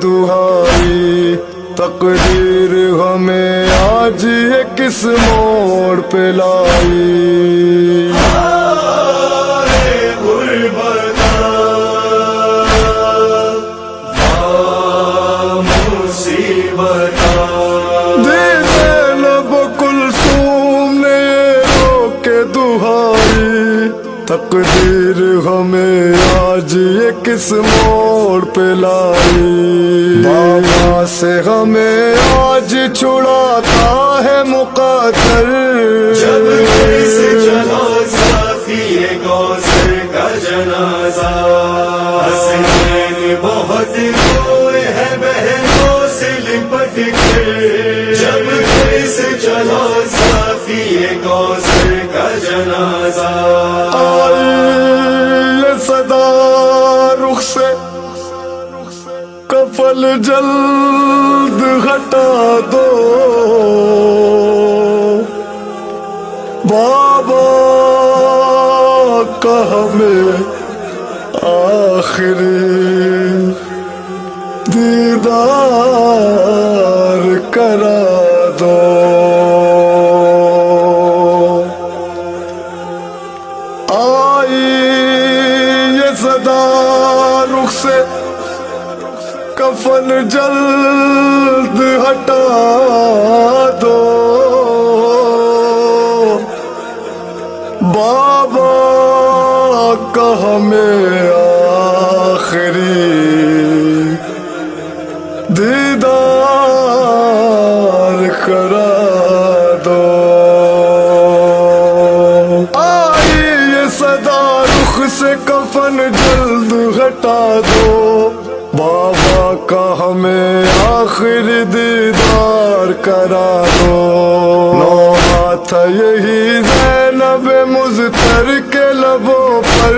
دہائی، تقدیر ہمیں آج یہ کس موڑ پہ لائی۔ تقدیر ہمیں آج یہ کس موڑ پہ لائی، بابا سے ہمیں آج چھڑاتا ہے مقدر، جب سے چلا صافی کوثر کا جنازہ، حسین بہت دور ہے بہنوں سے لپٹ کے، جب سے چلا صافی کوثر کا جنازہ، رخ سے کفن جلد ہٹا دو، بابا کا ہمیں آخری دیدار کرا دو۔ رخ سے کفن جلد ہٹا دو، بابا کا ہمیں آخری دیدار کرا دو۔ آئی یہ صدا رخ سے کفن جلد ہٹا دو، بابا کا ہمیں آخری دیدار کرا دو۔ نوحہ تھا یہی زینب مضطر کے لبوں پر،